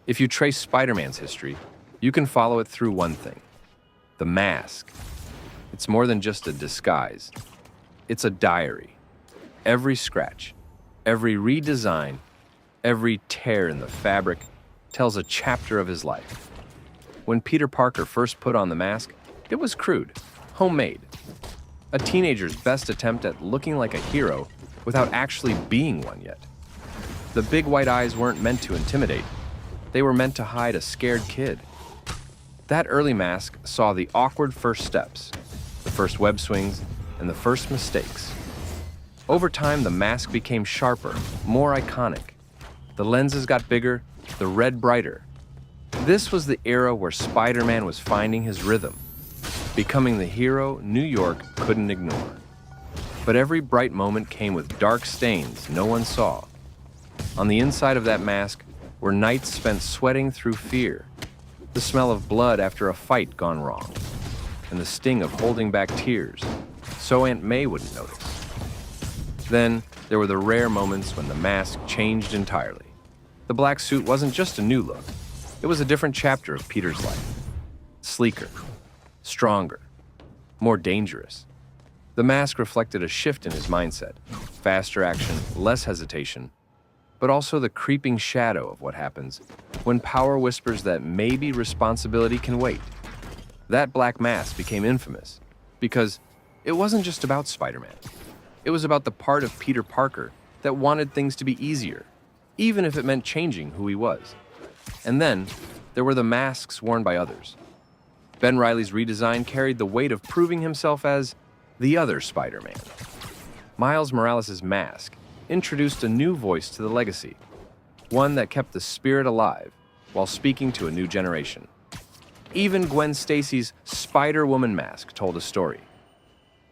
If you trace Spider-Man's history, you can follow it through one thing: the mask. It's more than just a disguise. It's a diary. Every scratch, every redesign, every tear in the fabric tells a chapter of his life. When Peter Parker first put on the mask, it was crude, homemade. A teenager's best attempt at looking like a hero without actually being one yet. The big white eyes weren't meant to intimidate. They were meant to hide a scared kid. That early mask saw the awkward first steps, the first web swings, and the first mistakes. Over time, the mask became sharper, more iconic. The lenses got bigger, the red brighter. This was the era where Spider-Man was finding his rhythm, becoming the hero New York couldn't ignore. But every bright moment came with dark stains no one saw. On the inside of that mask were nights spent sweating through fear, the smell of blood after a fight gone wrong, and the sting of holding back tears so Aunt May wouldn't notice. Then there were the rare moments when the mask changed entirely. The black suit wasn't just a new look. It was a different chapter of Peter's life. Sleeker, stronger, more dangerous. The mask reflected a shift in his mindset: faster action, less hesitation, but also the creeping shadow of what happens when power whispers that maybe responsibility can wait. That black mask became infamous because it wasn't just about Spider-Man. It was about the part of Peter Parker that wanted things to be easier, even if it meant changing who he was. And then there were the masks worn by others. Ben Reilly's redesign carried the weight of proving himself as the other Spider-Man. Miles Morales' mask introduced a new voice to the legacy, one that kept the spirit alive while speaking to a new generation. Even Gwen Stacy's Spider-Woman mask told a story,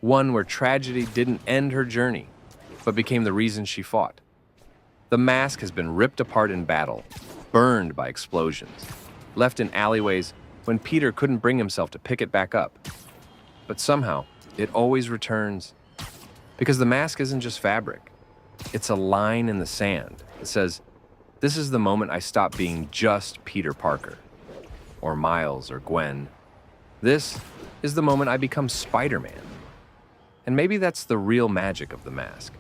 one where tragedy didn't end her journey, but became the reason she fought. The mask has been ripped apart in battle, burned by explosions, left in alleyways when Peter couldn't bring himself to pick it back up. But somehow, it always returns, because the mask isn't just fabric. It's a line in the sand that says, "This is the moment I stop being just Peter Parker, or Miles or Gwen. This is the moment I become Spider-Man." And maybe that's the real magic of the mask.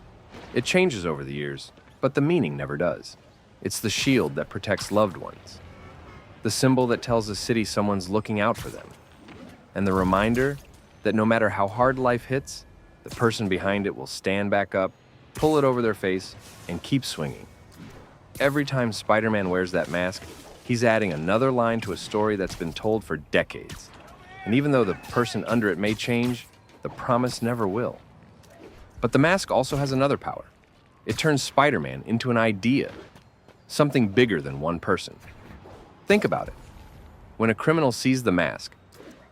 It changes over the years, but the meaning never does. It's the shield that protects loved ones, the symbol that tells a city someone's looking out for them, and the reminder that no matter how hard life hits, the person behind it will stand back up, pull it over their face, and keep swinging. Every time Spider-Man wears that mask, he's adding another line to a story that's been told for decades. And even though the person under it may change, the promise never will. But the mask also has another power. It turns Spider-Man into an idea, something bigger than one person. Think about it. When a criminal sees the mask,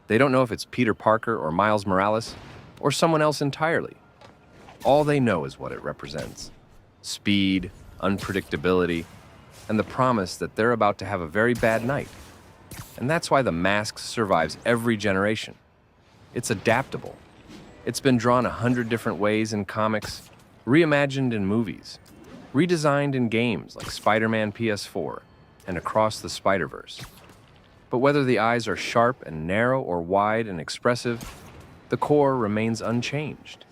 they don't know if it's Peter Parker or Miles Morales or someone else entirely. All they know is what it represents: speed, unpredictability, and the promise that they're about to have a very bad night. And that's why the mask survives every generation. It's adaptable. It's been drawn 100 different ways in comics, reimagined in movies, redesigned in games like Spider-Man PS4 and Across the Spider-Verse. But whether the eyes are sharp and narrow or wide and expressive, the core remains unchanged.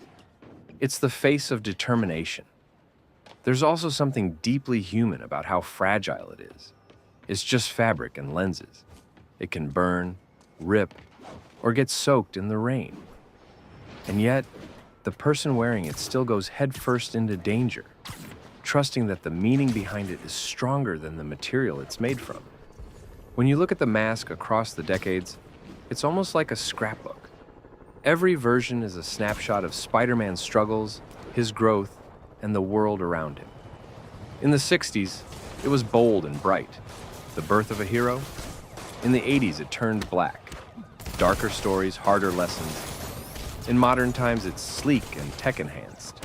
It's the face of determination. There's also something deeply human about how fragile it is. It's just fabric and lenses. It can burn, rip, or get soaked in the rain. And yet, the person wearing it still goes headfirst into danger, trusting that the meaning behind it is stronger than the material it's made from. When you look at the mask across the decades, it's almost like a scrapbook. Every version is a snapshot of Spider-Man's struggles, his growth, and the world around him. In the 60s, it was bold and bright, the birth of a hero. In the 80s, it turned black, darker stories, harder lessons. In modern times, it's sleek and tech-enhanced,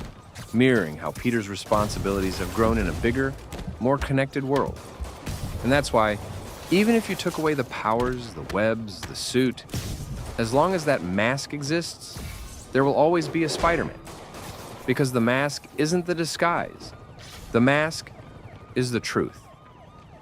mirroring how Peter's responsibilities have grown in a bigger, more connected world. And that's why, even if you took away the powers, the webs, the suit, as long as that mask exists, there will always be a Spider-Man. Because the mask isn't the disguise. The mask is the truth.